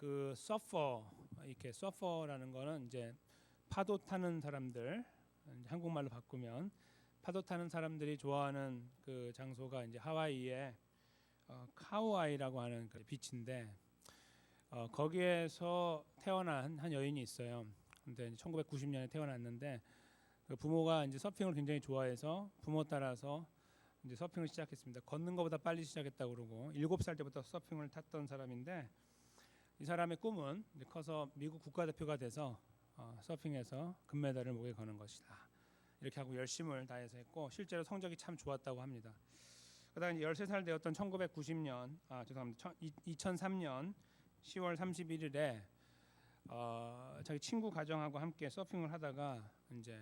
그 서퍼 이렇게 서퍼라는 거는 이제 파도 타는 사람들, 한국말로 바꾸면 파도 타는 사람들이 좋아하는 그 장소가 이제 하와이의 카우아이라고 하는 그 비치인데 거기에서 태어난 한 여인이 있어요. 근데 1990년에 태어났는데 그 부모가 이제 서핑을 굉장히 좋아해서 부모 따라서 이제 서핑을 시작했습니다. 걷는 것보다 빨리 시작했다고 그러고 7살 때부터 서핑을 탔던 사람인데 이 사람의 꿈은 이제 커서 미국 국가대표가 돼서 서핑에서 금메달을 목에 거는 것이다. 이렇게 하고 열심을 다해서 했고 실제로 성적이 참 좋았다고 합니다. 그러다가 이제 13살 되었던 1990년, 죄송합니다. 2003년 10월 31일에 자기 친구 가정하고 함께 서핑을 하다가 이제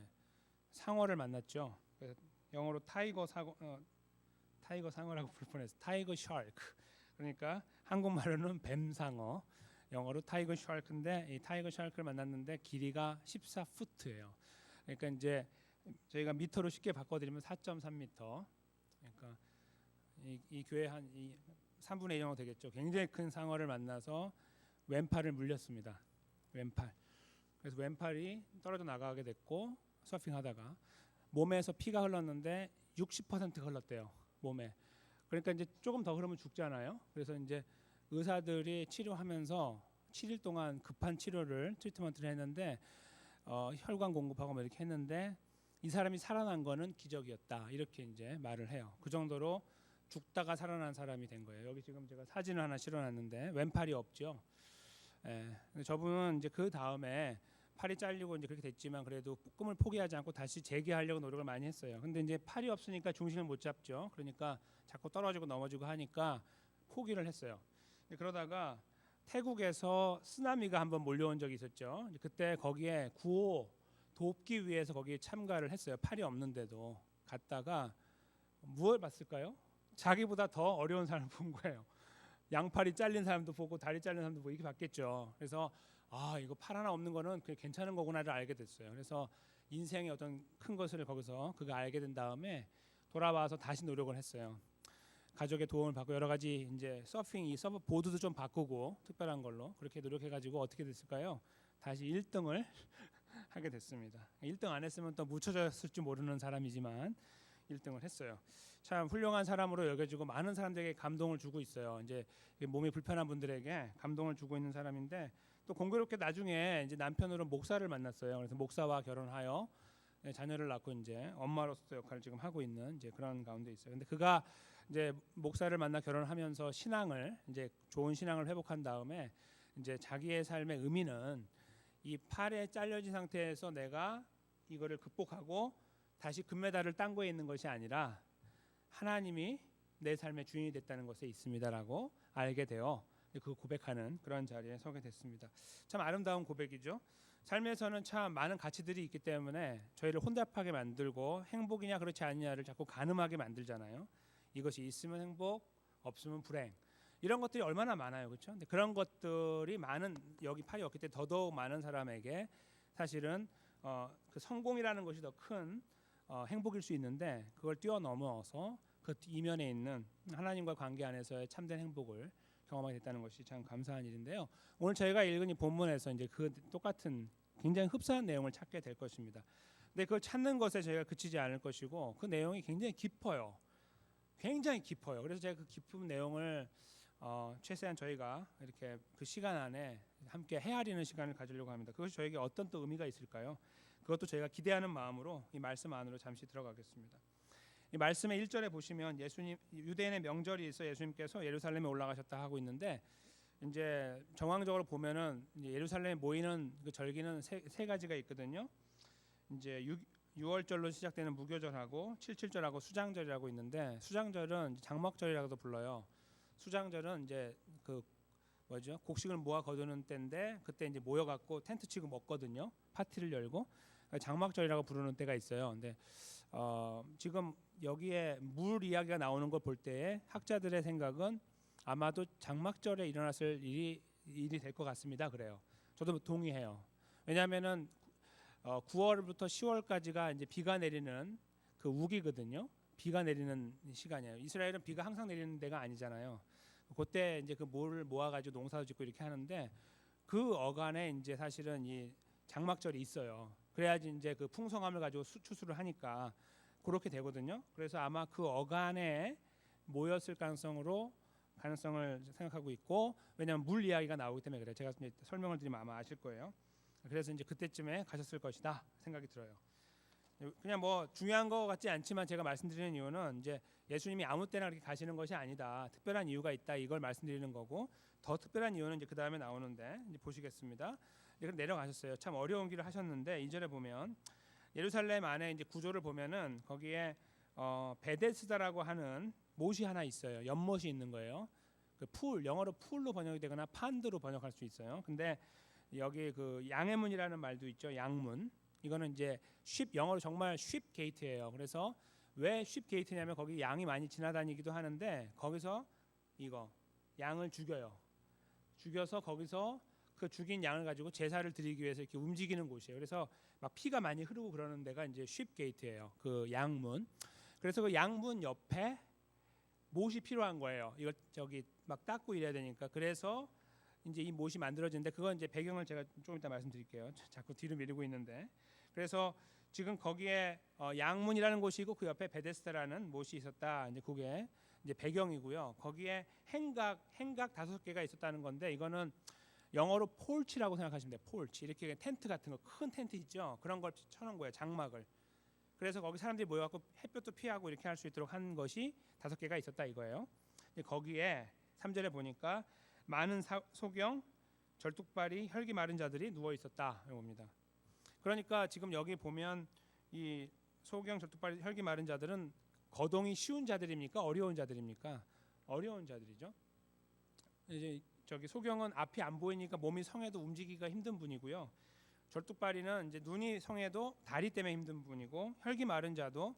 상어를 만났죠. 그래서 영어로 타이거 상어라고 부를 뻔했어요. 타이거 샤크. 그러니까 한국말로는 뱀상어, 영어로 타이거 샤크인데 이 타이거 샤크를 만났는데 길이가 14푸트예요. 그러니까 이제 저희가 미터로 쉽게 바꿔드리면 4.3m. 그러니까 이 교회 한 3분의 1 정도 되겠죠. 굉장히 큰 상어를 만나서 왼팔을 물렸습니다. 왼팔. 그래서 왼팔이 떨어져 나가게 됐고 서핑하다가 몸에서 피가 흘렀는데 60% 흘렀대요. 몸에. 그러니까 이제 조금 더 흐르면 죽잖아요. 그래서 이제 의사들이 치료하면서 7일 동안 급한 트리트먼트를 했는데 혈관 공급하고 뭐 이렇게 했는데 이 사람이 살아난 거는 기적이었다. 이렇게 이제 말을 해요. 그 정도로 죽다가 살아난 사람이 된 거예요. 여기 지금 제가 사진을 하나 실어놨는데 왼팔이 없죠. 근데 저분은 이제 그 다음에 팔이 잘리고 이제 그렇게 됐지만 그래도 꿈을 포기하지 않고 다시 재기하려고 노력을 많이 했어요. 근데 이제 팔이 없으니까 중심을 못 잡죠. 그러니까 자꾸 떨어지고 넘어지고 하니까 포기를 했어요. 그러다가 태국에서 쓰나미가 한번 몰려온 적이 있었죠. 그때 거기에 구호 돕기 위해서 거기에 참가를 했어요. 팔이 없는데도 갔다가 무엇을 봤을까요? 자기보다 더 어려운 사람을 본 거예요. 양팔이 잘린 사람도 보고 다리 잘린 사람도 보고 이렇게 봤겠죠. 그래서 이거 팔 하나 없는 거는 괜찮은 거구나를 알게 됐어요. 그래서 인생의 어떤 큰 것을 거기서 그가 알게 된 다음에 돌아와서 다시 노력을 했어요. 가족의 도움을 받고 여러 가지 이제 이 서브 보드도 좀 바꾸고 특별한 걸로 그렇게 노력해가지고 어떻게 됐을까요? 다시 1등을 하게 됐습니다. 1등 안 했으면 또 묻혀졌을지 모르는 사람이지만 1등을 했어요. 참 훌륭한 사람으로 여겨지고 많은 사람들에게 감동을 주고 있어요. 이제 몸이 불편한 분들에게 감동을 주고 있는 사람인데 또 공교롭게 나중에 이제 남편으로 목사를 만났어요. 그래서 목사와 결혼하여 자녀를 낳고 이제 엄마로서 역할을 지금 하고 있는 이제 그런 가운데 있어요. 근데 그가 이제 목사를 만나 결혼하면서 신앙을 이제 좋은 신앙을 회복한 다음에 이제 자기의 삶의 의미는 이 팔에 잘려진 상태에서 내가 이거를 극복하고 다시 금메달을 딴 거에 있는 것이 아니라 하나님이 내 삶의 주인이 됐다는 것에 있습니다라고 알게 되어 그 고백하는 그런 자리에 서게 됐습니다. 참 아름다운 고백이죠. 삶에서는 참 많은 가치들이 있기 때문에 저희를 혼잡하게 만들고 행복이냐 그렇지 않느냐를 자꾸 가늠하게 만들잖아요. 이것이 있으면 행복, 없으면 불행. 이런 것들이 얼마나 많아요, 그렇죠? 근데 그런 것들이 많은 여기 팔이 없기 때문에 더더욱 많은 사람에게 사실은 그 성공이라는 것이 더 큰 행복일 수 있는데 그걸 뛰어넘어서 그 이면에 있는 하나님과 관계 안에서의 참된 행복을 경험하게 됐다는 것이 참 감사한 일인데요. 오늘 저희가 읽은 이 본문에서 이제 그 똑같은 굉장히 흡사한 내용을 찾게 될 것입니다. 근데 그걸 찾는 것에 저희가 그치지 않을 것이고 그 내용이 굉장히 깊어요. 굉장히 깊어요. 그래서 제가 그 깊은 내용을 최대한 저희가 이렇게 그 시간 안에 함께 헤아리는 시간을 가지려고 합니다. 그것이 저에게 어떤 또 의미가 있을까요? 그것도 저희가 기대하는 마음으로 이 말씀 안으로 잠시 들어가겠습니다. 이 말씀의 1절에 보시면 예수님 유대인의 명절이 있어 예수님께서 예루살렘에 올라가셨다 하고 있는데 이제 정황적으로 보면은 이제 예루살렘에 모이는 그 절기는 세 가지가 있거든요. 이제 6월절로 시작되는 무교절하고 77절하고 수장절이라고 있는데 수장절은 장막절이라고도 불러요. 수장절은 이제 그 곡식을 모아 거두는 때인데 그때 이제 모여갖고 텐트 치고 먹거든요. 파티를 열고 장막절이라고 부르는 때가 있어요. 근데 지금 여기에 물 이야기가 나오는 걸 볼 때에 학자들의 생각은 아마도 장막절에 일어났을 일이 될 것 같습니다. 그래요. 저도 동의해요. 왜냐하면은 9월부터 10월까지가 이제 비가 내리는 그 우기거든요. 비가 내리는 시간이에요. 이스라엘은 비가 항상 내리는 데가 아니잖아요. 그때 이제 그 모를 모아가지고 농사도 짓고 이렇게 하는데 그 어간에 이제 사실은 이 장막절이 있어요. 그래야지 이제 그 풍성함을 가지고 추수를 하니까 그렇게 되거든요. 그래서 아마 그 어간에 모였을 가능성을 생각하고 있고, 왜냐하면 물 이야기가 나오기 때문에 그래요. 제가 이제 설명을 드리면 아마 아실 거예요. 그래서 이제 그때쯤에 가셨을 것이다 생각이 들어요. 그냥 뭐 중요한 거 같지 않지만 제가 말씀드리는 이유는 이제 예수님이 아무 때나 그렇게 가시는 것이 아니다. 특별한 이유가 있다. 이걸 말씀드리는 거고, 더 특별한 이유는 이제 그 다음에 나오는데 이제 보시겠습니다. 이렇게 내려가셨어요. 참 어려운 길을 하셨는데 2절에 보면 예루살렘 안에 이제 구조를 보면은 거기에 베데스다라고 하는 못이 하나 있어요. 연못이 있는 거예요. 그 풀, 영어로 풀로 번역이 되거나 판드로 번역할 수 있어요. 근데 여기 그 양의 문이라는 말도 있죠. 양문. 이거는 이제 영어로 정말 쉽 게이트예요. 그래서 왜 쉽 게이트냐면 거기 양이 많이 지나다니기도 하는데 거기서 이거 양을 죽여요. 죽여서 거기서 그 죽인 양을 가지고 제사를 드리기 위해서 이렇게 움직이는 곳이에요. 그래서 막 피가 많이 흐르고 그러는 데가 이제 쉽 게이트예요. 그 양문. 그래서 그 양문 옆에 못이 필요한 거예요. 이걸 저기 막 닦고 이래야 되니까. 그래서 이제 이 못이 만들어지는데 그건 이제 배경을 제가 좀 이따 말씀드릴게요. 자꾸 뒤로 미루고 있는데. 그래서 지금 거기에 양문이라는 곳이고 그 옆에 베데스다라는 못이 있었다. 이제 그게 이제 배경이고요. 거기에 행각 5개가 있었다는 건데 이거는 영어로 폴치라고 생각하시면 돼요. 폴치. 이렇게 텐트 같은 거, 큰 텐트 있죠. 그런 걸 쳐놓은 거예요. 장막을. 그래서 거기 사람들이 모여갖고 햇볕도 피하고 이렇게 할 수 있도록 한 것이 5개가 있었다 이거예요. 거기에 3절에 보니까 많은 소경, 절뚝발이, 혈기 마른 자들이 누워 있었다 이겁니다. 그러니까 지금 여기 보면 이 소경, 절뚝발이, 혈기 마른 자들은 거동이 쉬운 자들입니까? 어려운 자들입니까? 어려운 자들이죠. 이제 저기 소경은 앞이 안 보이니까 몸이 성해도 움직이기가 힘든 분이고요. 절뚝발이는 이제 눈이 성해도 다리 때문에 힘든 분이고, 혈기 마른 자도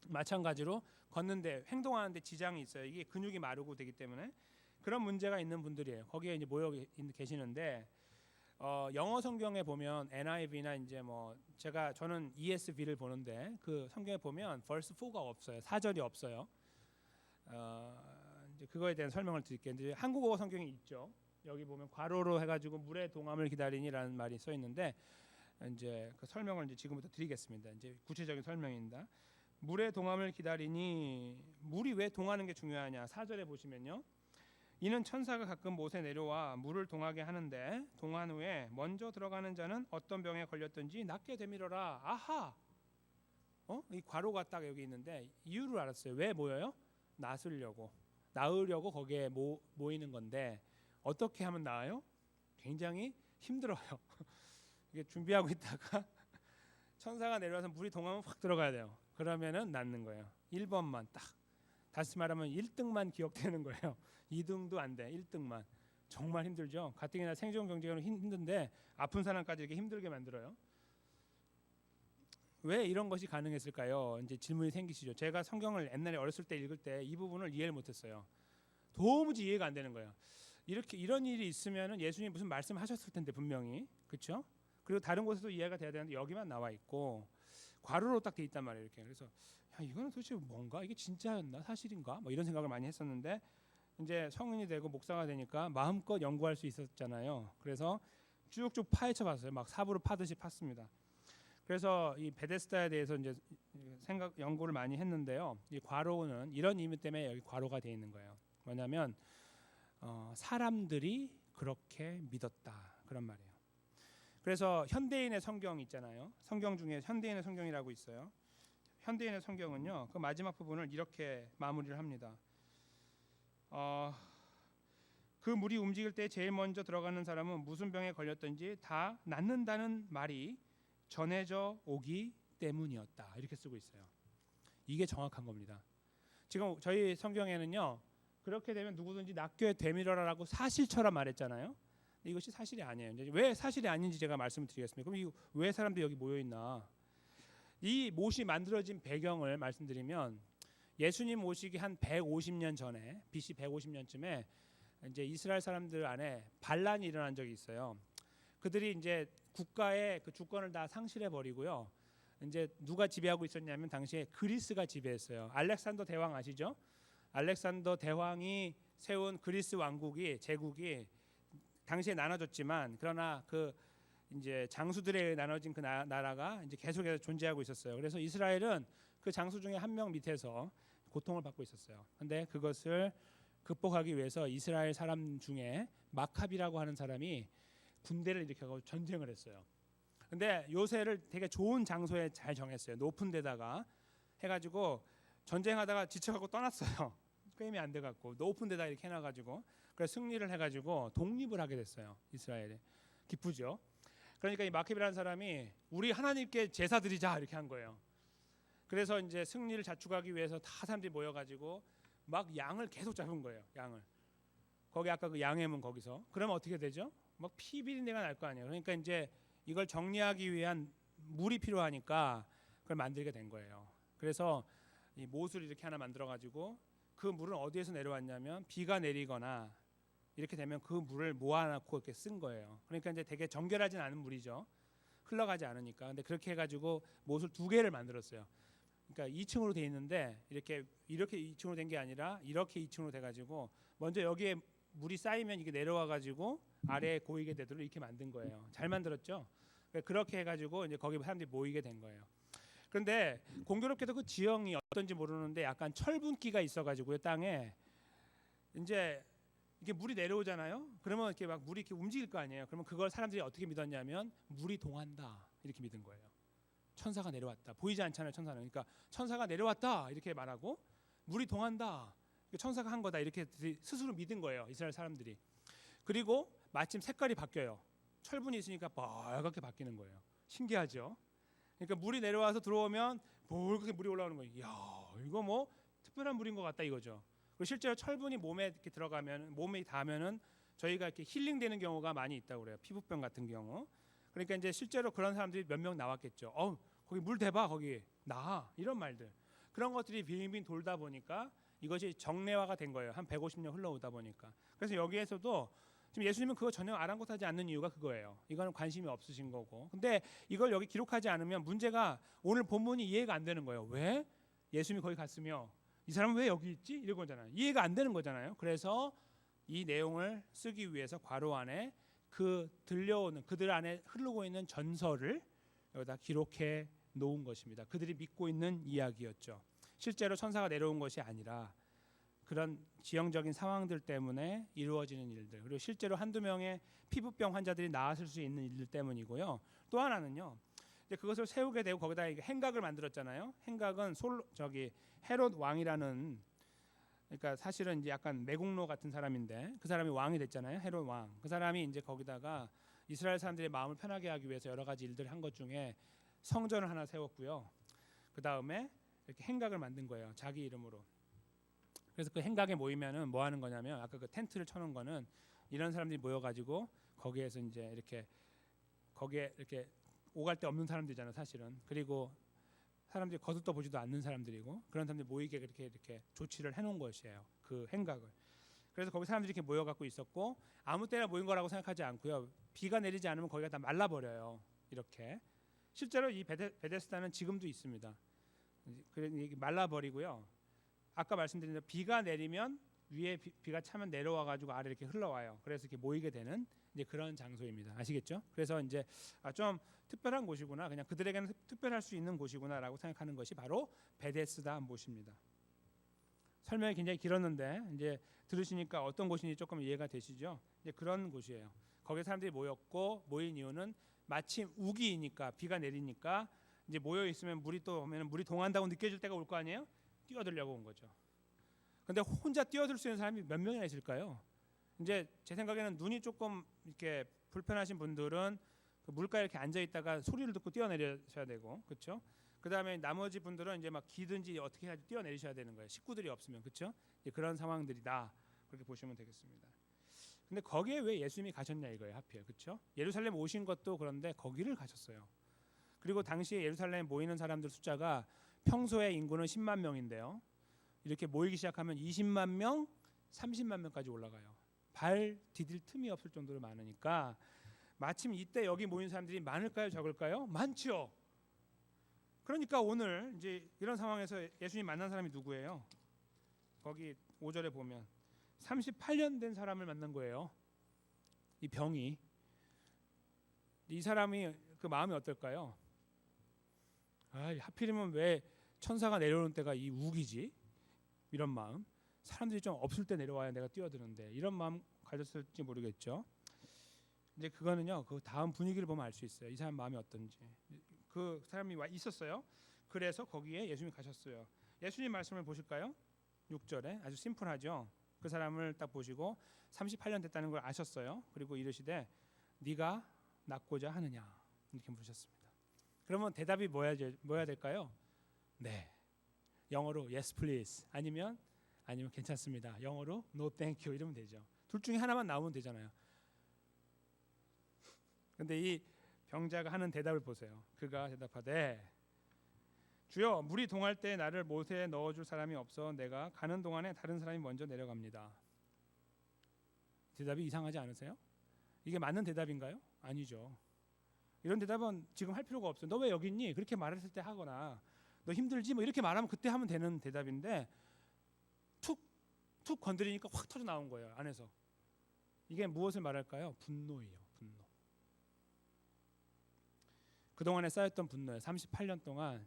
마찬가지로 걷는데 행동하는데 지장이 있어요. 이게 근육이 마르고 되기 때문에 그런 문제가 있는 분들이에요. 거기에 이제 모여 계시는데 영어 성경에 보면 NIV나 이제 뭐 저는 ESV를 보는데 그 성경에 보면 verse 4가 없어요. 4절이 없어요. 이제 그거에 대한 설명을 드릴게요. 이제 한국어 성경이 있죠. 여기 보면 괄호로 해가지고 물의 동함을 기다리니라는 말이 써 있는데 이제 그 설명을 이제 지금부터 드리겠습니다. 이제 구체적인 설명입니다. 물의 동함을 기다리니 물이 왜 동하는 게 중요하냐? 4절에 보시면요. 이는 천사가 가끔 못에 내려와 물을 동하게 하는데 동한 후에 먼저 들어가는 자는 어떤 병에 걸렸든지 낫게 되밀어라. 아하. 이 괄호가 딱 여기 있는데 이유를 알았어요. 왜 모여요? 나으려고 거기에 모이는 건데 어떻게 하면 나아요? 굉장히 힘들어요. 이게 준비하고 있다가 천사가 내려와서 물이 동하면 확 들어가야 돼요. 그러면은 낫는 거예요. 1번만 딱. 다시 말하면 1등만 기억되는 거예요. 2등도 안 돼. 1등만. 정말 힘들죠. 가뜩이나 생존 경제는 힘든데 아픈 사람까지 이렇게 힘들게 만들어요. 왜 이런 것이 가능했을까요? 이제 질문이 생기시죠. 제가 성경을 옛날에 어렸을 때 읽을 때 이 부분을 이해를 못했어요. 도무지 이해가 안 되는 거예요. 이런 일이 있으면은 예수님 무슨 말씀하셨을 텐데 분명히, 그렇죠? 그리고 다른 곳에도 이해가 돼야 되는데 여기만 나와 있고 괄호로 딱 돼 있단 말이에요. 이렇게. 그래서 이거는 도대체 뭔가, 이게 진짜였나, 사실인가? 뭐 이런 생각을 많이 했었는데 이제 성인이 되고 목사가 되니까 마음껏 연구할 수 있었잖아요. 그래서 쭉쭉 파헤쳐 봤어요. 막 삽으로 파듯이 팠습니다. 그래서 이 베데스다에 대해서 이제 연구를 많이 했는데요. 이 괄호는 이런 의미 때문에 여기 괄호가 돼 있는 거예요. 뭐냐면 사람들이 그렇게 믿었다 그런 말이에요. 그래서 현대인의 성경 있잖아요. 성경 중에 현대인의 성경이라고 있어요. 현대인의 성경은요, 그 마지막 부분을 이렇게 마무리를 합니다. 그 물이 움직일 때 제일 먼저 들어가는 사람은 무슨 병에 걸렸든지 다 낫는다는 말이 전해져 오기 때문이었다. 이렇게 쓰고 있어요. 이게 정확한 겁니다. 지금 저희 성경에는요, 그렇게 되면 누구든지 낫게 되밀어라라고 사실처럼 말했잖아요. 이것이 사실이 아니에요. 왜 사실이 아닌지 제가 말씀을 드리겠습니다. 그럼 왜 사람들이 여기 모여 있나? 이 못이 만들어진 배경을 말씀드리면 예수님 오시기 한 150년 전에, BC 150년쯤에 이제 이스라엘 사람들 안에 반란이 일어난 적이 있어요. 그들이 이제 국가의 그 주권을 다 상실해 버리고요. 이제 누가 지배하고 있었냐면 당시에 그리스가 지배했어요. 알렉산더 대왕 아시죠? 알렉산더 대왕이 세운 그리스 왕국이 제국이 당시에 나눠졌지만 그러나 그 이제 장수들에 나눠진 그 나라가 이제 계속해서 존재하고 있었어요. 그래서 이스라엘은 그 장수 중에 한 명 밑에서 고통을 받고 있었어요. 근데 그것을 극복하기 위해서 이스라엘 사람 중에 마캅이라고 하는 사람이 군대를 일으켜서 전쟁을 했어요. 근데 요새를 되게 좋은 장소에 잘 정했어요. 높은 데다가 해가지고 전쟁하다가 지쳐갖고 떠났어요. 게임이 안 돼갖고 높은 데다 이렇게 해놔가지고 그래서 승리를 해가지고 독립을 하게 됐어요. 이스라엘에. 기쁘죠. 그러니까 이 마캅이라는 사람이 우리 하나님께 제사 드리자 이렇게 한 거예요. 그래서 이제 승리를 자축하기 위해서 다 사람들이 모여가지고 막 양을 계속 잡은 거예요. 양을. 거기 아까 그 양의 문 거기서. 그러면 어떻게 되죠? 막 피 비린내가 날 거 아니에요. 그러니까 이제 이걸 정리하기 위한 물이 필요하니까 그걸 만들게 된 거예요. 그래서 이 못을 이렇게 하나 만들어가지고 그 물은 어디에서 내려왔냐면 비가 내리거나 이렇게 되면 그 물을 모아놓고 이렇게 쓴 거예요. 그러니까 이제 되게 정결하진 않은 물이죠. 흘러가지 않으니까. 근데 그렇게 해가지고 못을 2개를 만들었어요. 그러니까 2층으로 돼 있는데 이렇게 2층으로 된 게 아니라 이렇게 2층으로 돼가지고 먼저 여기에 물이 쌓이면 이게 내려와가지고 아래에 고이게 되도록 이렇게 만든 거예요. 잘 만들었죠. 그렇게 해가지고 이제 거기 사람들이 모이게 된 거예요. 그런데 공교롭게도 그 지형이 어떤지 모르는데 약간 철분기가 있어가지고요 땅에 이제 이게 물이 내려오잖아요. 그러면 이렇게 막 물이 이렇게 움직일 거 아니에요. 그러면 그걸 사람들이 어떻게 믿었냐면 물이 동한다 이렇게 믿은 거예요. 천사가 내려왔다. 보이지 않잖아요, 천사는. 그러니까 천사가 내려왔다 이렇게 말하고 물이 동한다. 천사가 한 거다 이렇게 스스로 믿은 거예요, 이스라엘 사람들이. 그리고 마침 색깔이 바뀌어요. 철분이 있으니까 빨갛게 바뀌는 거예요. 신기하죠? 그러니까 물이 내려와서 들어오면 볼겋게 물이 올라오는 거예요. 이야, 이거 뭐 특별한 물인 것 같다 이거죠. 그리고 실제로 철분이 몸에 이렇게 들어가면 몸에 닿으면은 저희가 이렇게 힐링되는 경우가 많이 있다고 그래요. 피부병 같은 경우. 그러니까 이제 실제로 그런 사람들이 몇 명 나왔겠죠. 거기 물 대봐 거기 나 이런 말들. 그런 것들이 빙빙 돌다 보니까 이것이 정례화가 된 거예요. 한 150년 흘러오다 보니까. 그래서 여기에서도 지금 예수님은 그거 전혀 아랑곳하지 않는 이유가 그거예요. 이거는 관심이 없으신 거고. 근데 이걸 여기 기록하지 않으면 문제가 오늘 본문이 이해가 안 되는 거예요. 왜? 예수님이 거기 갔으며 이 사람은 왜 여기 있지? 이런 거잖아요. 이해가 안 되는 거잖아요. 그래서 이 내용을 쓰기 위해서 괄호 안에 그 들려오는 그들 안에 흐르고 있는 전설을 여기다 기록해 놓은 것입니다. 그들이 믿고 있는 이야기였죠. 실제로 천사가 내려온 것이 아니라 그런 지형적인 상황들 때문에 이루어지는 일들, 그리고 실제로 한두 명의 피부병 환자들이 나았을 수 있는 일들 때문이고요. 또 하나는요. 이제 그것을 세우게 되고 거기다 행각을 만들었잖아요. 행각은 헤롯 왕이라는, 그러니까 사실은 이제 약간 매국노 같은 사람인데 그 사람이 왕이 됐잖아요. 헤롯 왕. 그 사람이 이제 거기다가 이스라엘 사람들의 마음을 편하게 하기 위해서 여러 가지 일들을 한 것 중에 성전을 하나 세웠고요. 그 다음에 이렇게 행각을 만든 거예요. 자기 이름으로. 그래서 그 행각에 모이면은 뭐 하는 거냐면 아까 그 텐트를 쳐놓은 거는 이런 사람들이 모여가지고 거기에서 이제 이렇게 거기에 이렇게 오갈 데 없는 사람들이잖아요, 사실은. 그리고 사람들이 거들떠 보지도 않는 사람들이고 그런 사람들이 모이게 이렇게 조치를 해놓은 것이에요. 그 행각을. 그래서 거기 사람들이 이렇게 모여갖고 있었고 아무 때나 모인 거라고 생각하지 않고요. 비가 내리지 않으면 거기가 다 말라버려요. 이렇게. 실제로 이 베데스다는 지금도 있습니다. 그래 말라버리고요. 아까 말씀드린 대로 비가 내리면 위에 비가 차면 내려와 가지고 아래 이렇게 흘러와요. 그래서 이렇게 모이게 되는 이제 그런 장소입니다. 아시겠죠? 그래서 이제 좀 특별한 곳이구나. 그냥 그들에게는 특별할 수 있는 곳이구나라고 생각하는 것이 바로 베데스다 못입니다. 설명이 굉장히 길었는데 이제 들으시니까 어떤 곳인지 조금 이해가 되시죠? 이제 그런 곳이에요. 거기 사람들이 모인 이유는 마침 우기니까 비가 내리니까 이제 모여 있으면 물이 또 오면 물이 동한다고 느껴질 때가 올 거 아니에요? 뛰어들려고 온 거죠. 근데 혼자 뛰어들 수 있는 사람이 몇 명이나 있을까요? 이제 제 생각에는 눈이 조금 이렇게 불편하신 분들은 그 물가에 이렇게 앉아 있다가 소리를 듣고 뛰어내리셔야 되고, 그렇죠? 그 다음에 나머지 분들은 이제 막 기든지 어떻게 해야지 뛰어내리셔야 되는 거예요. 식구들이 없으면, 그렇죠? 그런 상황들이다. 그렇게 보시면 되겠습니다. 근데 거기에 왜 예수님이 가셨냐 이거예요, 하필, 그렇죠? 예루살렘 오신 것도 그런데 거기를 가셨어요. 그리고 당시에 예루살렘에 모이는 사람들 숫자가 평소에 인구는 10만 명인데요. 이렇게 모이기 시작하면 20만 명, 30만 명까지 올라가요. 발 디딜 틈이 없을 정도로 많으니까 마침 이때 여기 모인 사람들이 많을까요, 적을까요? 많죠. 그러니까 오늘 이제 이런 상황에서 예수님 만난 사람이 누구예요? 거기 5절에 보면 38년 된 사람을 만난 거예요. 이 병이. 이 사람이 그 마음이 어떨까요? 하필이면 왜 천사가 내려오는 때가 이 우기지? 이런 마음. 사람들이 좀 없을 때 내려와야 내가 뛰어드는데 이런 마음 가졌을지 모르겠죠. 이제 그거는요, 그 다음 분위기를 보면 알 수 있어요. 이 사람 마음이 어떤지. 그 사람이 와 있었어요. 그래서 거기에 예수님이 가셨어요. 예수님 말씀을 보실까요? 6절에 아주 심플하죠. 그 사람을 딱 보시고 38년 됐다는 걸 아셨어요. 그리고 이르시되 네가 낫고자 하느냐 이렇게 물으셨습니다. 그러면 대답이 뭐야 될까요? 네. 영어로 yes please 아니면 괜찮습니다. 영어로 no thank you 이러면 되죠. 둘 중에 하나만 나오면 되잖아요. 근데 이 병자가 하는 대답을 보세요. 그가 대답하되 주여 물이 동할 때 나를 못에 넣어줄 사람이 없어 내가 가는 동안에 다른 사람이 먼저 내려갑니다. 대답이 이상하지 않으세요? 이게 맞는 대답인가요? 아니죠. 이런 대답은 지금 할 필요가 없어요. 너 왜 여기 있니? 그렇게 말했을 때 하거나 너 힘들지? 뭐 이렇게 말하면 그때 하면 되는 대답인데 툭 건드리니까 확 터져 나온 거예요. 안에서. 이게 무엇을 말할까요? 분노예요. 분노. 그동안에 쌓였던 분노예요. 38년 동안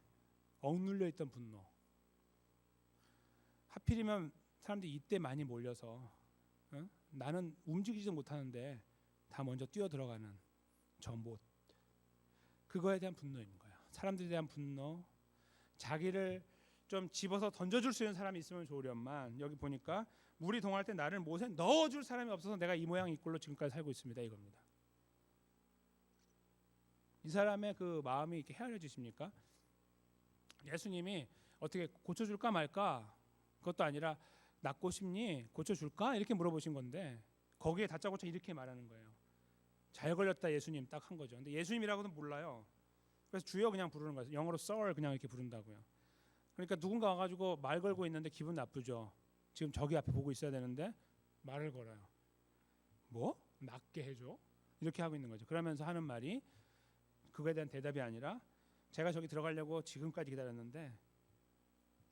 억눌려 있던 분노. 하필이면 사람들이 이때 많이 몰려서 나는 움직이지도 못하는데 다 먼저 뛰어 들어가는 저 못. 그거에 대한 분노인 거야. 사람들에 대한 분노. 자기를 좀 집어서 던져줄 수 있는 사람이 있으면 좋으련만 여기 보니까 물이 동할 때 나를 못에 넣어줄 사람이 없어서 내가 이 모양 이 꼴로 지금까지 살고 있습니다. 이겁니다. 이 사람의 그 마음이 이렇게 헤아려지십니까? 예수님이 어떻게 고쳐줄까 말까? 그것도 아니라 낫고 싶니? 고쳐줄까? 이렇게 물어보신 건데 거기에 다짜고짜 이렇게 말하는 거예요. 잘 걸렸다 예수님 딱 한 거죠. 근데 예수님이라고는 몰라요. 그래서 주여 그냥 부르는 거예요. 영어로 Sir 그냥 이렇게 부른다고요. 그러니까 누군가 와가지고 말 걸고 있는데 기분 나쁘죠. 지금 저기 앞에 보고 있어야 되는데 말을 걸어요. 뭐? 낫게 해줘? 이렇게 하고 있는 거죠. 그러면서 하는 말이 그거에 대한 대답이 아니라 제가 저기 들어가려고 지금까지 기다렸는데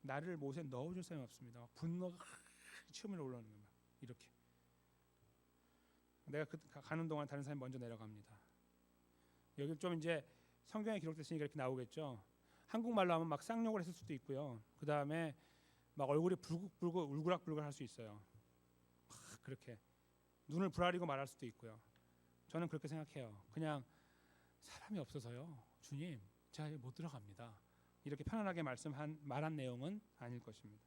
나를 못에 넣어줄 사람이 없습니다. 분노가 치밀어 올라오는 거예요. 이렇게. 내가 가는 동안 다른 사람이 먼저 내려갑니다. 여기 좀 이제 성경에 기록됐으니까 이렇게 나오겠죠. 한국말로 하면 막 쌍욕을 했을 수도 있고요. 그 다음에 막 얼굴이 붉고 울그락불그락 할 수 있어요. 막 그렇게 눈을 부라리고 말할 수도 있고요. 저는 그렇게 생각해요. 그냥 사람이 없어서요. 주님, 제가 못 들어갑니다. 이렇게 편안하게 말한 내용은 아닐 것입니다.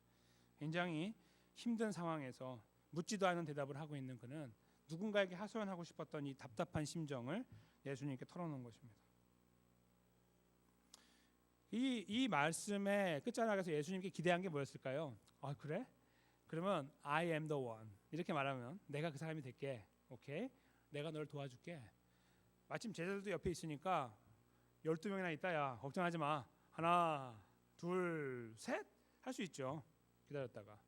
굉장히 힘든 상황에서 묻지도 않은 대답을 하고 있는 그는 누군가에게 하소연하고 싶었던 이 답답한 심정을 예수님께 털어놓은 것입니다. 이 말씀의 끝자락에서 예수님께 기대한 게 뭐였을까요? 아 그래? 그러면 I am the one 이렇게 말하면 내가 그 사람이 될게. 오케이? 내가 널 도와줄게. 마침 제자들도 옆에 있으니까 12명이나 있다. 야 걱정하지 마. 하나 둘 셋 할 수 있죠. 기다렸다가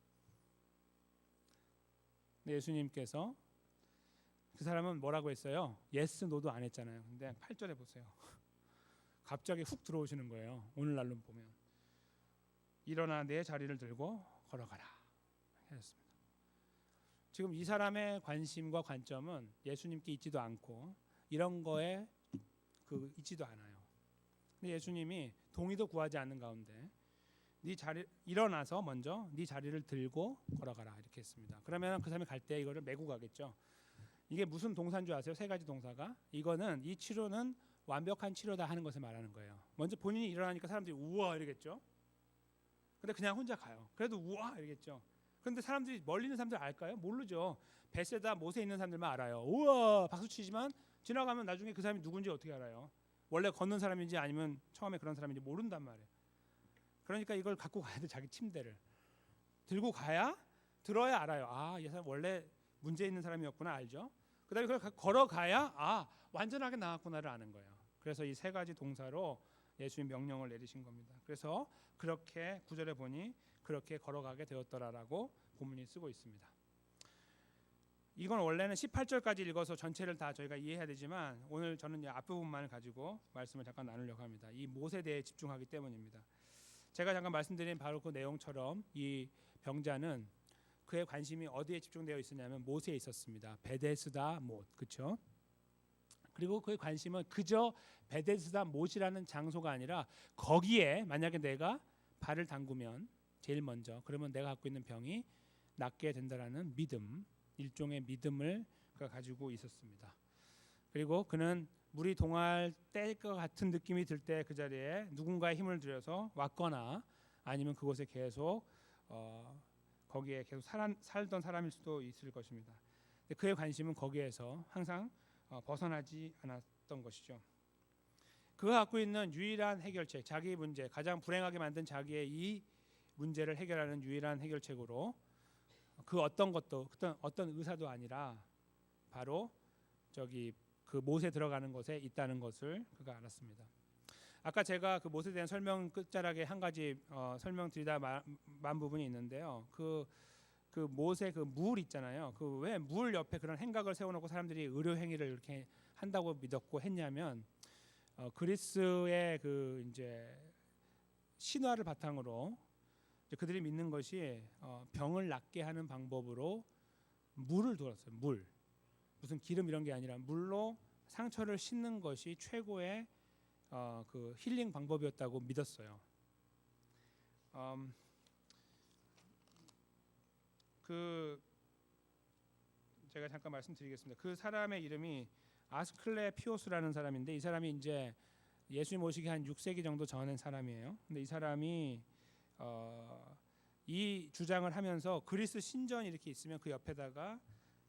예수님께서 그 사람은 뭐라고 했어요? 예스 노도 안 했잖아요. 근데 8절에 보세요. 갑자기 훅 들어오시는 거예요. 오늘날로 보면 일어나 내 자리를 들고 걸어가라 하셨습니다. 지금 이 사람의 관심과 관점은 예수님께 있지도 않고 이런 거에 있지도 않아요. 근데 예수님이 동의도 구하지 않는 가운데 네 자리 일어나서 먼저 네 자리를 들고 걸어가라 이렇게 했습니다. 그러면 그 사람이 갈 때 이거를 메고 가겠죠. 이게 무슨 동사인 줄 아세요? 세 가지 동사가. 이거는 이 치료는 완벽한 치료다 하는 것을 말하는 거예요. 먼저 본인이 일어나니까 사람들이 우와 이러겠죠. 근데 그냥 혼자 가요. 그래도 우와 이러겠죠. 그런데 사람들이 멀리 있는 사람들 알까요? 모르죠. 벳세다 못에 있는 사람들만 알아요. 우와 박수 치지만 지나가면 나중에 그 사람이 누군지 어떻게 알아요? 원래 걷는 사람인지 아니면 처음에 그런 사람인지 모른단 말이에요. 그러니까 이걸 갖고 가야 돼. 자기 침대를 들고 가야 들어야 알아요. 아, 이 사람 원래 문제 있는 사람이었구나 알죠. 그다음에 그걸 걸어가야 아 완전하게 나았구나를 아는 거예요. 그래서 이 세 가지 동사로 예수님 명령을 내리신 겁니다. 그래서 그렇게 9절에 보니 그렇게 걸어가게 되었더라라고 본문이 쓰고 있습니다. 이건 원래는 18절까지 읽어서 전체를 다 저희가 이해해야 되지만 오늘 저는 이 앞부분만을 가지고 말씀을 잠깐 나누려고 합니다. 이 못에 대해 집중하기 때문입니다. 제가 잠깐 말씀드린 바로 그 내용처럼 이 병자는 그의 관심이 어디에 집중되어 있었냐면 못에 있었습니다. 베데스다 못, 그렇죠? 그리고 그의 관심은 그저 베데스다 못이라는 장소가 아니라 거기에 만약에 내가 발을 담그면 제일 먼저 그러면 내가 갖고 있는 병이 낫게 된다라는 믿음, 일종의 믿음을 그가 가지고 있었습니다. 그리고 그는 물이 동할 때것 같은 느낌이 들 때 그 자리에 누군가의 힘을 들여서 왔거나 아니면 그곳에 계속 거기에 계속 살던 사람일 수도 있을 것입니다. 근데 그의 관심은 거기에서 항상 벗어나지 않았던 것이죠. 그가 갖고 있는 유일한 해결책, 자기 문제, 가장 불행하게 만든 자기의 이 문제를 해결하는 유일한 해결책으로 그 어떤 것도 어떤 의사도 아니라 바로 저기 그 못에 들어가는 것에 있다는 것을 그가 알았습니다. 아까 제가 그 못에 대한 설명 끝자락에 한 가지 설명드리다 만 부분이 있는데요. 그 못의 그 물 있잖아요. 그 왜 물 옆에 그런 행각을 세워놓고 사람들이 의료 행위를 이렇게 한다고 믿었고 했냐면 그리스의 그 이제 신화를 바탕으로 이제 그들이 믿는 것이 병을 낫게 하는 방법으로 물을 두었어요. 물, 무슨 기름 이런 게 아니라 물로 상처를 씻는 것이 최고의 그 힐링 방법이었다고 믿었어요. 그 제가 잠깐 말씀드리겠습니다. 그 사람의 이름이 아스클레피오스라는 사람인데 이 사람이 이제 예수님 오시기 한 6세기 정도 전인 사람이에요. 근데 이 사람이 이 주장을 하면서 그리스 신전이 이렇게 있으면 그 옆에다가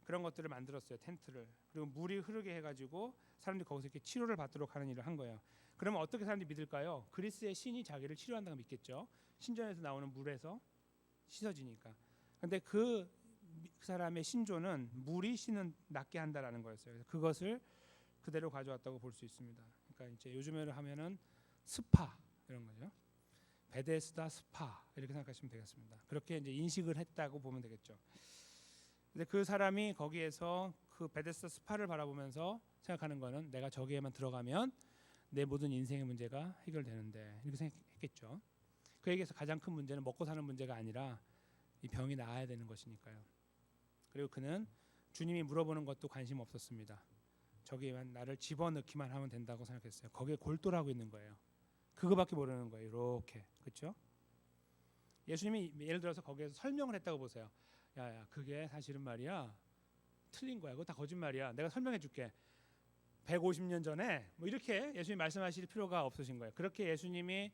그런 것들을 만들었어요. 텐트를. 그리고 물이 흐르게 해가지고 사람들이 거기서 이렇게 치료를 받도록 하는 일을 한 거예요. 그러면 어떻게 사람들이 믿을까요? 그리스의 신이 자기를 치료한다고 믿겠죠. 신전에서 나오는 물에서 씻어지니까. 근데 그 사람의 신조는 물이 신은 낫게 한다라는 거였어요. 그래서 그것을 그대로 가져왔다고 볼 수 있습니다. 그러니까 이제 요즘으로 하면은 스파 이런 거죠. 베데스다 스파 이렇게 생각하시면 되겠습니다. 그렇게 이제 인식을 했다고 보면 되겠죠. 근데 그 사람이 거기에서 그 베데스다 스파를 바라보면서 생각하는 거는 내가 저기에만 들어가면 내 모든 인생의 문제가 해결되는데 이렇게 생각했겠죠. 그에게서 가장 큰 문제는 먹고 사는 문제가 아니라 이 병이 나아야 되는 것이니까요. 그리고 그는 주님이 물어보는 것도 관심 없었습니다. 저기에만 나를 집어넣기만 하면 된다고 생각했어요. 거기에 골똘하고 있는 거예요. 그거밖에 모르는 거예요. 이렇게. 그렇죠? 예수님이 예를 들어서 거기에서 설명을 했다고 보세요. 야야 그게 사실은 말이야 틀린 거야. 그거 다 거짓말이야. 내가 설명해 줄게. 150년 전에 뭐 이렇게 예수님이 말씀하실 필요가 없으신 거예요. 그렇게 예수님이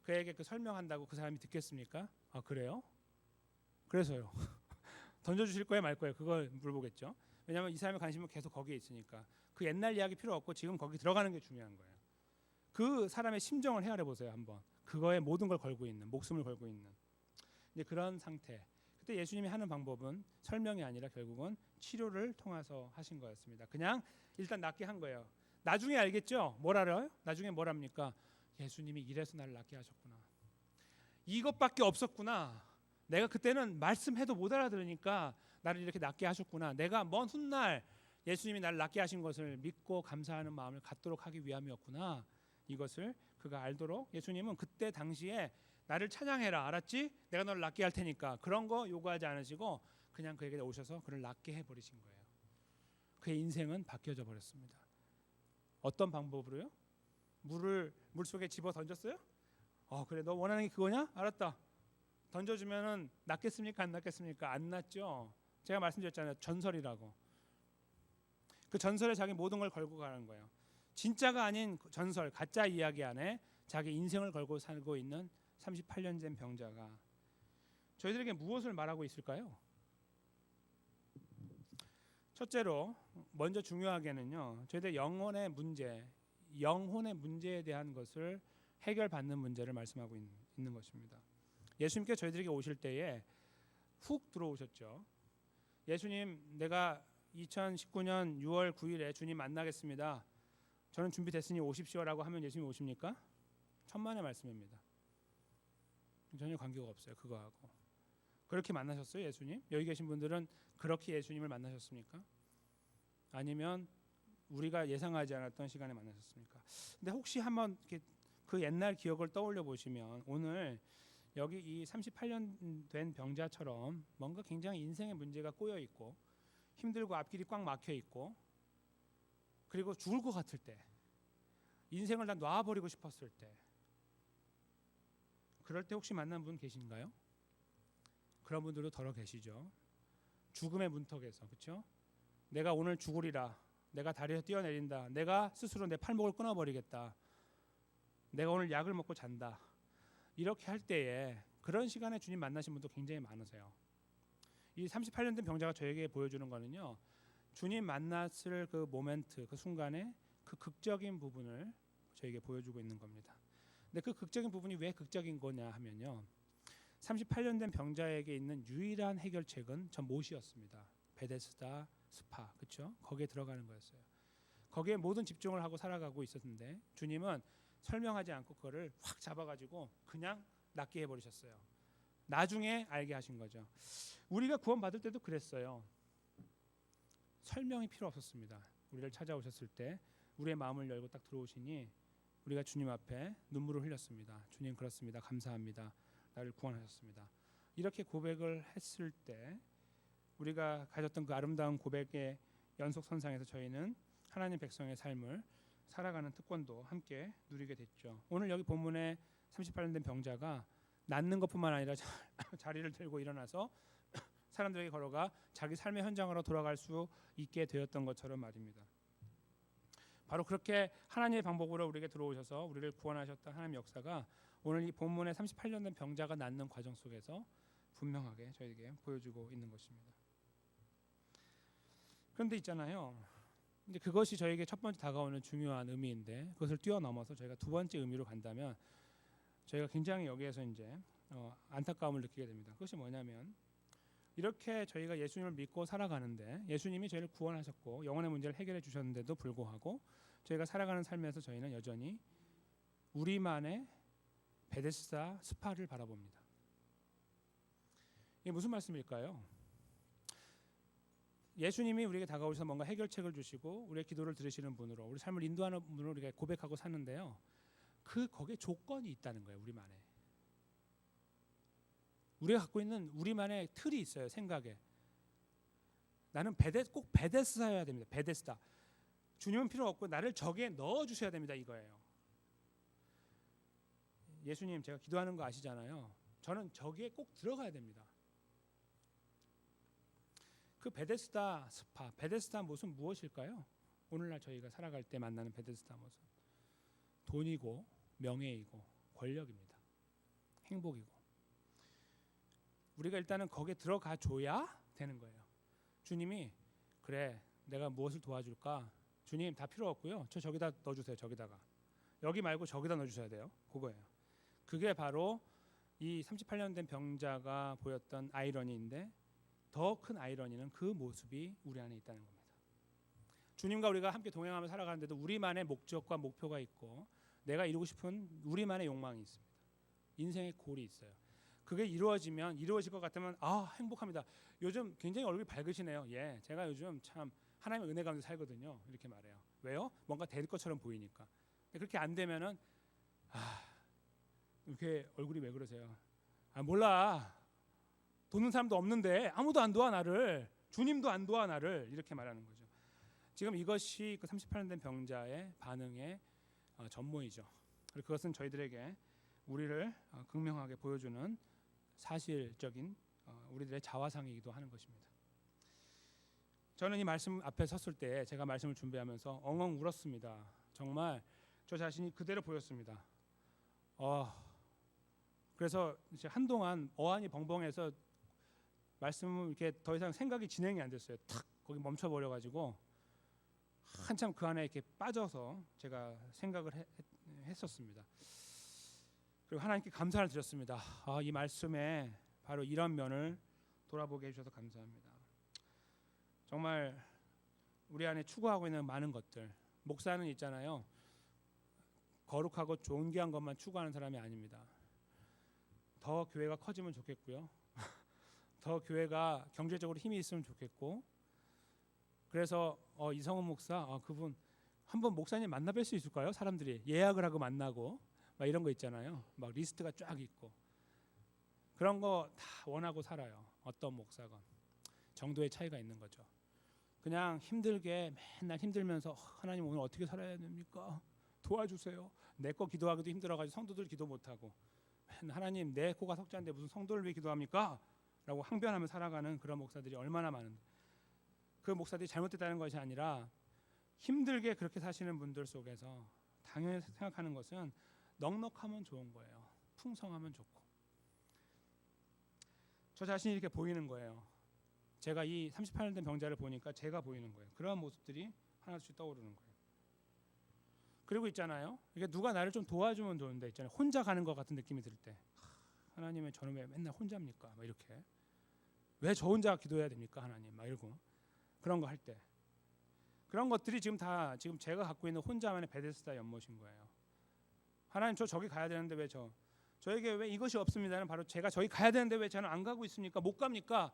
그에게 그 설명한다고 그 사람이 듣겠습니까? 아 그래요? 그래서요. 던져주실 거예요 말 거예요? 그걸 물어보겠죠. 왜냐하면 이 사람의 관심은 계속 거기에 있으니까. 그 옛날 이야기 필요 없고 지금 거기 들어가는 게 중요한 거예요. 그 사람의 심정을 헤아려 보세요 한번. 그거에 모든 걸 걸고 있는, 목숨을 걸고 있는 이제 그런 상태. 그때 예수님이 하는 방법은 설명이 아니라 결국은 치료를 통해서 하신 거였습니다. 그냥 일단 낫게 한 거예요. 나중에 알겠죠? 뭘 알아요? 나중에 뭘 합니까? 예수님이 이래서 나를 낫게 하셨구나. 이것밖에 없었구나. 내가 그때는 말씀해도 못 알아들으니까 나를 이렇게 낫게 하셨구나. 내가 먼 훗날 예수님이 나를 낫게 하신 것을 믿고 감사하는 마음을 갖도록 하기 위함이었구나. 이것을 그가 알도록 예수님은 그때 당시에 나를 찬양해라. 알았지? 내가 너를 낫게 할 테니까. 그런 거 요구하지 않으시고 그냥 그에게 오셔서 그를 낫게 해버리신 거예요. 그의 인생은 바뀌어져 버렸습니다. 어떤 방법으로요? 물을 물속에 집어 던졌어요? 그래 너 원하는 게 그거냐? 알았다. 던져주면은 낫겠습니까? 안 낫겠습니까? 안 낫죠. 제가 말씀드렸잖아요. 전설이라고. 그 전설에 자기 모든 걸 걸고 가는 거예요. 진짜가 아닌 전설, 가짜 이야기 안에 자기 인생을 걸고 살고 있는 38년 된 병자가 저희들에게 무엇을 말하고 있을까요? 첫째로 먼저 중요하게는요. 저희들 영혼의 문제에 대한 것을 해결받는 문제를 말씀하고 있는 것입니다. 예수님께 저희들에게 오실 때에 훅 들어오셨죠. 예수님 내가 2019년 6월 9일에 주님 만나겠습니다. 저는 준비됐으니 오십시오라고 하면 예수님이 오십니까? 천만의 말씀입니다. 전혀 관계가 없어요. 그거하고. 그렇게 만나셨어요 예수님? 여기 계신 분들은 그렇게 예수님을 만나셨습니까? 아니면 우리가 예상하지 않았던 시간에 만나셨습니까? 근데 혹시 한번 이렇게 그 옛날 기억을 떠올려 보시면 오늘 여기 이 38년 된 병자처럼 뭔가 굉장히 인생의 문제가 꼬여 있고 힘들고 앞길이 꽉 막혀 있고 그리고 죽을 것 같을 때 인생을 다 놔버리고 싶었을 때 그럴 때 혹시 만난 분 계신가요? 그런 분들도 더러 계시죠. 죽음의 문턱에서 그렇죠? 내가 오늘 죽으리라. 내가 다리에서 뛰어내린다. 내가 스스로 내 팔목을 끊어버리겠다. 내가 오늘 약을 먹고 잔다. 이렇게 할 때에 그런 시간에 주님 만나신 분도 굉장히 많으세요. 이 38년 된 병자가 저에게 보여주는 거는요. 주님 만났을 그 모멘트, 그 순간에 그 극적인 부분을 저에게 보여주고 있는 겁니다. 근데 그 극적인 부분이 왜 극적인 거냐 하면요. 38년 된 병자에게 있는 유일한 해결책은 전 못이었습니다. 베데스다 스파, 그렇죠? 거기에 들어가는 거였어요. 거기에 모든 집중을 하고 살아가고 있었는데 주님은 설명하지 않고 그거를 확 잡아가지고 그냥 낫게 해버리셨어요. 나중에 알게 하신 거죠. 우리가 구원 받을 때도 그랬어요. 설명이 필요 없었습니다. 우리를 찾아오셨을 때 우리의 마음을 열고 딱 들어오시니 우리가 주님 앞에 눈물을 흘렸습니다. 주님 그렇습니다. 감사합니다. 나를 구원하셨습니다. 이렇게 고백을 했을 때 우리가 가졌던 그 아름다운 고백의 연속선상에서 저희는 하나님 백성의 삶을 살아가는 특권도 함께 누리게 됐죠. 오늘 여기 본문에 38년 된 병자가 낫는 것뿐만 아니라 자리를 들고 일어나서 사람들에게 걸어가 자기 삶의 현장으로 돌아갈 수 있게 되었던 것처럼 말입니다. 바로 그렇게 하나님의 방법으로 우리에게 들어오셔서 우리를 구원하셨던 하나님의 역사가 오늘 이 본문의 38년 된 병자가 낫는 과정 속에서 분명하게 저희에게 보여주고 있는 것입니다. 그런데 있잖아요. 이제 그것이 저에게 첫 번째 다가오는 중요한 의미인데 그것을 뛰어넘어서 저희가 두 번째 의미로 간다면 저희가 굉장히 여기에서 이제 안타까움을 느끼게 됩니다. 그것이 뭐냐면 이렇게 저희가 예수님을 믿고 살아가는데 예수님이 저희를 구원하셨고 영혼의 문제를 해결해 주셨는데도 불구하고 저희가 살아가는 삶에서 저희는 여전히 우리만의 베데스다 스파를 바라봅니다. 이게 무슨 말씀일까요? 예수님이 우리에게 다가오셔서 뭔가 해결책을 주시고 우리의 기도를 들으시는 분으로 우리 삶을 인도하는 분으로 우리가 고백하고 사는데요. 거기에 조건이 있다는 거예요. 우리만의. 우리가 갖고 있는 우리만의 틀이 있어요. 생각에. 나는 꼭 베데스다여야 됩니다. 베데스다. 주님은 필요 없고 나를 저기에 넣어주셔야 됩니다. 이거예요. 예수님 제가 기도하는 거 아시잖아요. 저는 저기에 꼭 들어가야 됩니다. 그 베데스다 스파, 베데스다 못은 무엇일까요? 오늘날 저희가 살아갈 때 만나는 베데스다 못은 돈이고 명예이고 권력입니다. 행복이고 우리가 일단은 거기에 들어가 줘야 되는 거예요. 주님이 그래 내가 무엇을 도와줄까? 주님 다 필요 없고요. 저기다 넣어주세요. 저기다가 여기 말고 저기다 넣어주셔야 돼요. 그거예요. 그게 바로 이 38년 된 병자가 보였던 아이러니인데 더 큰 아이러니는 그 모습이 우리 안에 있다는 겁니다. 주님과 우리가 함께 동행하며 살아가는데도 우리만의 목적과 목표가 있고 내가 이루고 싶은 우리만의 욕망이 있습니다. 인생의 골이 있어요. 그게 이루어질 것 같으면 행복합니다. 요즘 굉장히 얼굴이 밝으시네요. 예, 제가 요즘 참 하나님의 은혜 가운데 살거든요. 이렇게 말해요. 왜요? 뭔가 될 것처럼 보이니까. 근데 그렇게 안 되면은 이렇게 얼굴이 왜 그러세요? 몰라. 도는 사람도 없는데 아무도 안 도와 나를. 주님도 안 도와 나를. 이렇게 말하는 거죠. 지금 이것이 그 38년 된 병자의 반응의 전모이죠. 그리고 그것은 저희들에게 우리를 극명하게 보여주는 사실적인 우리들의 자화상이기도 하는 것입니다. 저는 이 말씀 앞에 섰을 때 제가 말씀을 준비하면서 엉엉 울었습니다. 정말 저 자신이 그대로 보였습니다. 그래서 이제 한동안 어안이 벙벙해서 말씀을 이렇게 더 이상 생각이 진행이 안 됐어요. 탁 거기 멈춰버려가지고 한참 그 안에 이렇게 빠져서 제가 생각을 했었습니다. 그리고 하나님께 감사를 드렸습니다. 이 말씀에 바로 이런 면을 돌아보게 해주셔서 감사합니다. 정말 우리 안에 추구하고 있는 많은 것들, 목사는 있잖아요. 거룩하고 존귀한 것만 추구하는 사람이 아닙니다. 더 교회가 커지면 좋겠고요. 더 교회가 경제적으로 힘이 있으면 좋겠고, 그래서 이성훈 목사 그분 한번 목사님 만나 뵐 수 있을까요? 사람들이 예약을 하고 만나고 막 이런 거 있잖아요. 막 리스트가 쫙 있고 그런 거 다 원하고 살아요. 어떤 목사건 정도의 차이가 있는 거죠. 그냥 힘들게 맨날 힘들면서 하나님 오늘 어떻게 살아야 됩니까? 도와주세요. 내 거 기도하기도 힘들어가지고 성도들 기도 못하고 하나님 내 코가 석자인데 무슨 성도를 위해 기도합니까? 라고 항변하며 살아가는 그런 목사들이 얼마나 많은데 그 목사들이 잘못됐다는 것이 아니라 힘들게 그렇게 사시는 분들 속에서 당연히 생각하는 것은 넉넉하면 좋은 거예요. 풍성하면 좋고 저 자신이 이렇게 보이는 거예요. 제가 이 38년 된 병자를 보니까 제가 보이는 거예요. 그런 모습들이 하나씩 떠오르는 거예요. 그리고 있잖아요. 이게 누가 나를 좀 도와주면 좋은데 있잖아요. 혼자 가는 것 같은 느낌이 들 때 하나님의 저는 왜 맨날 혼자입니까? 막 이렇게 왜 저 혼자 기도해야 됩니까? 하나님 막 이러고 그런 거 할 때 그런 것들이 지금 제가 갖고 있는 혼자만의 베데스다 연못인 거예요. 하나님 저 저기 가야 되는데 왜 저에게 왜 이것이 없습니다는 바로 제가 저기 가야 되는데 왜 저는 안 가고 있습니까? 못 갑니까?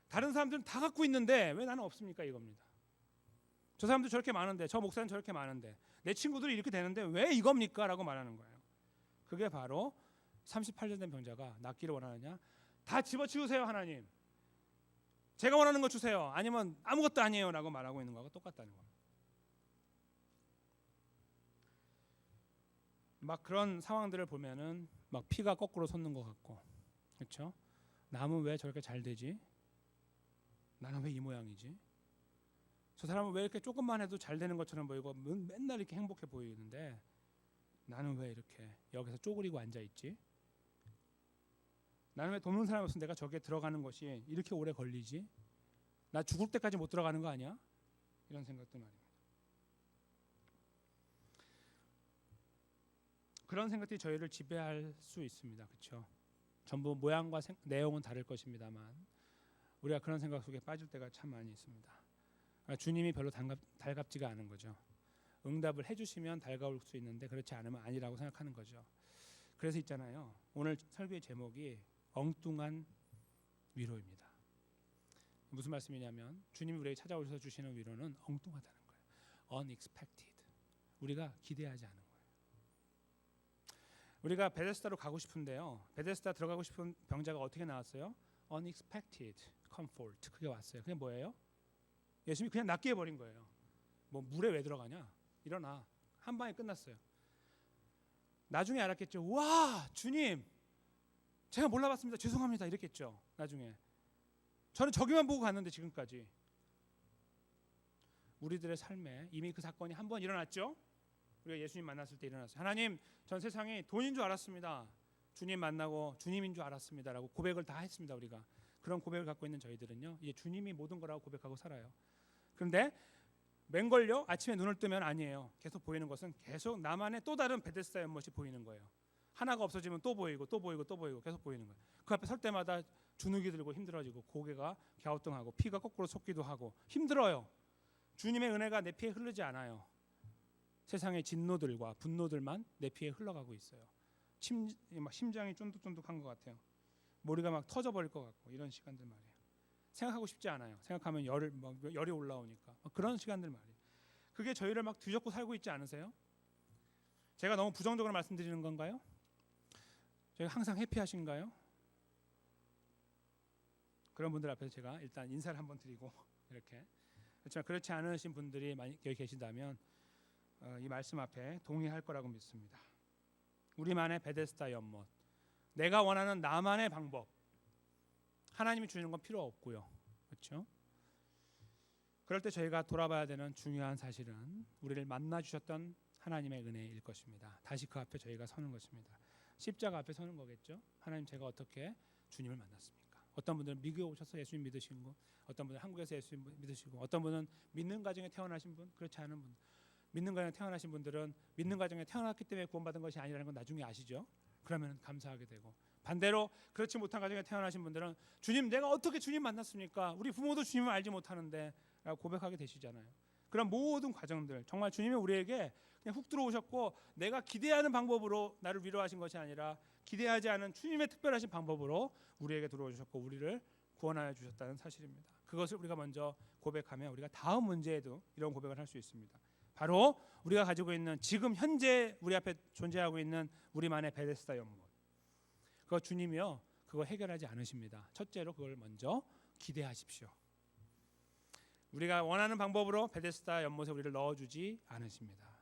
다른 사람들은 다 갖고 있는데 왜 나는 없습니까? 이겁니다. 저 사람들 저렇게 많은데 저 목사는 저렇게 많은데 내 친구들이 이렇게 되는데 왜 이겁니까? 라고 말하는 거예요. 그게 바로 38년 된 병자가 낫기를 원하느냐? 다 집어치우세요 하나님. 제가 원하는 거 주세요. 아니면 아무것도 아니에요 라고 말하고 있는 거하고 똑같다는 겁니다. 막 그런 상황들을 보면은 막 피가 거꾸로 솟는 것 같고 그렇죠? 남은 왜 저렇게 잘 되지? 나는 왜 이 모양이지? 저 사람은 왜 이렇게 조금만 해도 잘 되는 것처럼 보이고 맨날 이렇게 행복해 보이는데 나는 왜 이렇게 여기서 쪼그리고 앉아있지? 나는 왜 돕는 사람이 없으면 내가 저기에 들어가는 것이 이렇게 오래 걸리지? 나 죽을 때까지 못 들어가는 거 아니야? 이런 생각도 말입니다. 그런 생각들이 저희를 지배할 수 있습니다. 그렇죠? 전부 모양과 내용은 다를 것입니다만 우리가 그런 생각 속에 빠질 때가 참 많이 있습니다. 주님이 별로 달갑지가 않은 거죠. 응답을 해주시면 달가울 수 있는데 그렇지 않으면 아니라고 생각하는 거죠. 그래서 있잖아요. 오늘 설교의 제목이 엉뚱한 위로입니다. 무슨 말씀이냐면 주님이 우리에게 찾아오셔서 주시는 위로는 엉뚱하다는 거예요. unexpected. 우리가 기대하지 않은 거예요. 우리가 베데스다로 가고 싶은데요. 베데스다 들어가고 싶은 병자가 어떻게 나왔어요? unexpected comfort. 그게 왔어요. 그게 뭐예요? 예수님이 그냥 낫게 해버린 거예요. 뭐 물에 왜 들어가냐? 일어나. 한 방에 끝났어요. 나중에 알았겠죠. 와 주님 제가 몰라봤습니다. 죄송합니다. 이랬겠죠. 나중에 저는 저기만 보고 갔는데 지금까지 우리들의 삶에 이미 그 사건이 한 번 일어났죠. 우리가 예수님 만났을 때 일어났어요. 하나님 전 세상이 돈인 줄 알았습니다. 주님 만나고 주님인 줄 알았습니다 라고 고백을 다 했습니다. 우리가 그런 고백을 갖고 있는 저희들은요 이제 주님이 모든 거라고 고백하고 살아요. 그런데 맹걸요 아침에 눈을 뜨면 아니에요. 계속 보이는 것은 계속 나만의 또 다른 베데스다 연못이 보이는 거예요. 하나가 없어지면 또 보이고 또 보이고 또 보이고 계속 보이는 거예요. 그 앞에 설 때마다 주눅이 들고 힘들어지고 고개가 갸우뚱하고 피가 거꾸로 솟기도 하고 힘들어요. 주님의 은혜가 내 피에 흐르지 않아요. 세상의 진노들과 분노들만 내 피에 흘러가고 있어요. 심장이 쫀득쫀득한 것 같아요. 머리가 막 터져버릴 것 같고 이런 시간들 말이에요. 생각하고 싶지 않아요. 생각하면 열이 올라오니까 그런 시간들 말이에요. 그게 저희를 막 뒤덮고 살고 있지 않으세요? 제가 너무 부정적으로 말씀드리는 건가요? 저희가 항상 해피하신가요? 그런 분들 앞에서 제가 일단 인사를 한번 드리고 이렇게 그렇지만 그렇지 않으신 분들이 많이 여기 계신다면 이 말씀 앞에 동의할 거라고 믿습니다. 우리만의 베데스다 연못, 내가 원하는 나만의 방법, 하나님이 주시는 건 필요 없고요. 그렇죠? 그럴 때 저희가 돌아봐야 되는 중요한 사실은 우리를 만나 주셨던 하나님의 은혜일 것입니다. 다시 그 앞에 저희가 서는 것입니다. 십자가 앞에 서는 거겠죠. 하나님 제가 어떻게 주님을 만났습니까? 어떤 분들은 미국에 오셔서 예수님 믿으시고 어떤 분은 한국에서 예수님 믿으시고 어떤 분은 믿는 가정에 태어나신 분 그렇지 않은 분 믿는 가정에 태어나신 분들은 믿는 가정에 태어났기 때문에 구원받은 것이 아니라는 건 나중에 아시죠? 그러면 감사하게 되고 반대로 그렇지 못한 가정에 태어나신 분들은 주님 내가 어떻게 주님 만났습니까? 우리 부모도 주님을 알지 못하는데 라고 고백하게 되시잖아요. 그런 모든 과정들 정말 주님이 우리에게 그냥 훅 들어오셨고 내가 기대하는 방법으로 나를 위로하신 것이 아니라 기대하지 않은 주님의 특별하신 방법으로 우리에게 들어오셨고 우리를 구원하여 주셨다는 사실입니다. 그것을 우리가 먼저 고백하면 우리가 다음 문제에도 이런 고백을 할 수 있습니다. 바로 우리가 가지고 있는 지금 현재 우리 앞에 존재하고 있는 우리만의 베데스다 연못. 그 주님이요 그거 해결하지 않으십니다. 첫째로 그걸 먼저 기대하십시오. 우리가 원하는 방법으로 베데스다 연못에 우리를 넣어주지 않으십니다.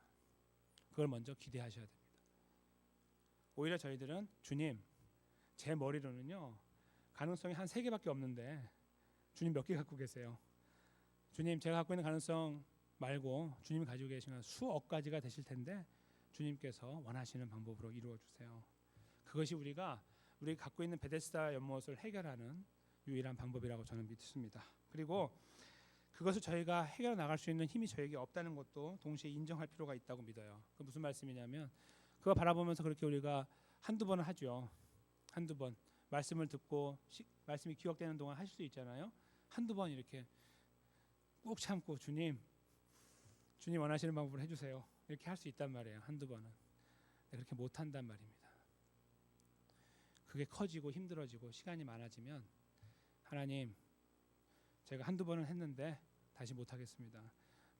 그걸 먼저 기대하셔야 됩니다. 오히려 저희들은 주님, 제 머리로는요 가능성이 한 3개밖에 없는데 주님 몇 개 갖고 계세요? 주님, 제가 갖고 있는 가능성 말고 주님이 가지고 계시는 수억 가지가 되실 텐데 주님께서 원하시는 방법으로 이루어 주세요. 그것이 우리가 갖고 있는 베데스다 연못을 해결하는 유일한 방법이라고 저는 믿습니다. 그리고 그것을 저희가 해결해 나갈 수 있는 힘이 저에게 없다는 것도 동시에 인정할 필요가 있다고 믿어요. 그 무슨 말씀이냐면 그거 바라보면서 그렇게 우리가 한두 번은 하죠. 한두 번 말씀을 듣고 말씀이 기억되는 동안 하실 수 있잖아요. 한두 번 이렇게 꾹 참고 주님 원하시는 방법으로 해주세요. 이렇게 할 수 있단 말이에요. 한두 번은. 그렇게 못한단 말입니다. 그게 커지고 힘들어지고 시간이 많아지면 하나님, 제가 한두 번은 했는데 다시 못하겠습니다.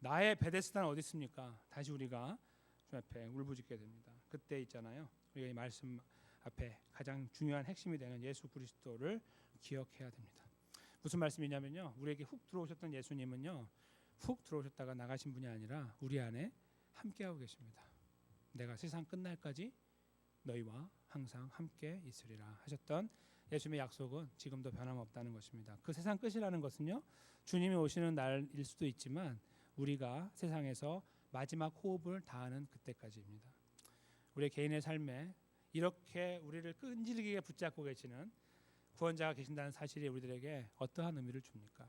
나의 베데스다는 어디 있습니까? 다시 우리가 주 앞에 울부짖게 됩니다. 그때 있잖아요. 우리가 이 말씀 앞에 가장 중요한 핵심이 되는 예수 그리스도를 기억해야 됩니다. 무슨 말씀이냐면요. 우리에게 훅 들어오셨던 예수님은요. 훅 들어오셨다가 나가신 분이 아니라 우리 안에 함께하고 계십니다. 내가 세상 끝날까지 너희와 항상 함께 있으리라 하셨던 예수님의 약속은 지금도 변함없다는 것입니다. 그 세상 끝이라는 것은요. 주님이 오시는 날일 수도 있지만 우리가 세상에서 마지막 호흡을 다하는 그때까지입니다. 우리 개인의 삶에 이렇게 우리를 끈질기게 붙잡고 계시는 구원자가 계신다는 사실이 우리들에게 어떠한 의미를 줍니까?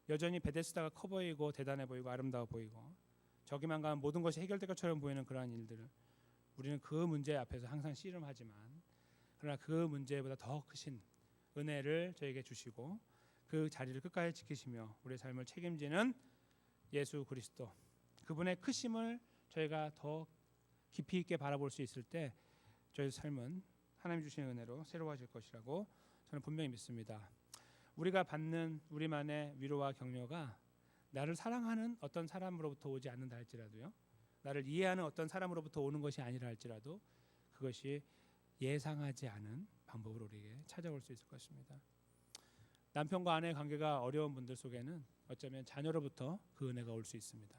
여전히 베데스다가 커 보이고 대단해 보이고 아름다워 보이고 저기만 가면 모든 것이 해결될 것처럼 보이는 그러한 일들을 우리는 그 문제 앞에서 항상 씨름하지만 그러나 그 문제보다 더 크신 은혜를 저에게 주시고 그 자리를 끝까지 지키시며 우리의 삶을 책임지는 예수 그리스도, 그분의 크심을 저희가 더 깊이 있게 바라볼 수 있을 때 저희 삶은 하나님 주시는 은혜로 새로워질 것이라고 저는 분명히 믿습니다. 우리가 받는 우리만의 위로와 격려가 나를 사랑하는 어떤 사람으로부터 오지 않는다 할지라도요, 나를 이해하는 어떤 사람으로부터 오는 것이 아니라 할지라도 그것이 예상하지 않은 방법으로 우리에게 찾아올 수 있을 것입니다. 남편과 아내의 관계가 어려운 분들 속에는 어쩌면 자녀로부터 그 은혜가 올 수 있습니다.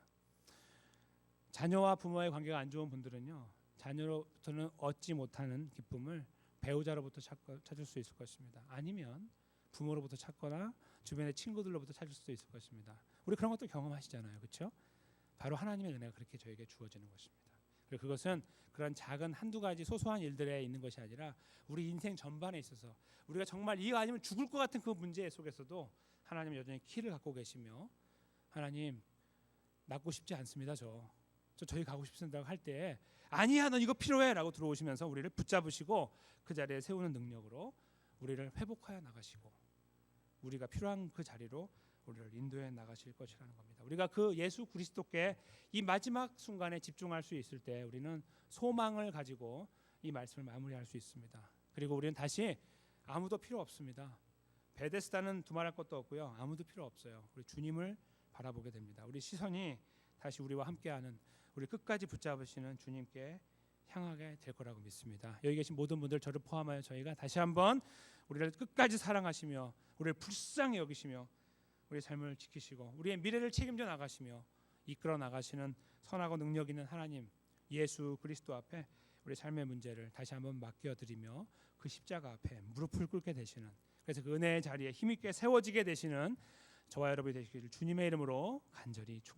자녀와 부모의 관계가 안 좋은 분들은요, 자녀로부터는 얻지 못하는 기쁨을 배우자로부터 찾을 수 있을 것입니다. 아니면 부모로부터 찾거나 주변의 친구들로부터 찾을 수도 있을 것입니다. 우리 그런 것도 경험하시잖아요, 그렇죠? 바로 하나님의 은혜가 그렇게 저에게 주어지는 것입니다. 그리고 그것은 그런 작은 한두 가지 소소한 일들에 있는 것이 아니라 우리 인생 전반에 있어서 우리가 정말 이거 아니면 죽을 것 같은 그 문제 속에서도 하나님은 여전히 키를 갖고 계시며, 하나님 낳고 싶지 않습니다. 저희 가고 싶습니다 할 때 아니야 너 이거 필요해 라고 들어오시면서 우리를 붙잡으시고 그 자리에 세우는 능력으로 우리를 회복하여 나가시고 우리가 필요한 그 자리로 우리를 인도해 나가실 것이라는 겁니다. 우리가 그 예수 그리스도께 이 마지막 순간에 집중할 수 있을 때 우리는 소망을 가지고 이 말씀을 마무리할 수 있습니다. 그리고 우리는 다시 아무도 필요 없습니다. 베데스다는 두말할 것도 없고요. 아무도 필요 없어요. 우리 주님을 바라보게 됩니다. 우리 시선이 다시 우리와 함께하는, 우리 끝까지 붙잡으시는 주님께 향하게 될 거라고 믿습니다. 여기 계신 모든 분들, 저를 포함하여 저희가 다시 한번 우리를 끝까지 사랑하시며 우리를 불쌍히 여기시며 우리의 삶을 지키시고 우리의 미래를 책임져 나가시며 이끌어 나가시는 선하고 능력 있는 하나님 예수 그리스도 앞에 우리 삶의 문제를 다시 한번 맡겨드리며 그 십자가 앞에 무릎을 꿇게 되시는, 그래서 그 은혜의 자리에 힘있게 세워지게 되시는 저와 여러분이 되시기를 주님의 이름으로 간절히 축원합니다.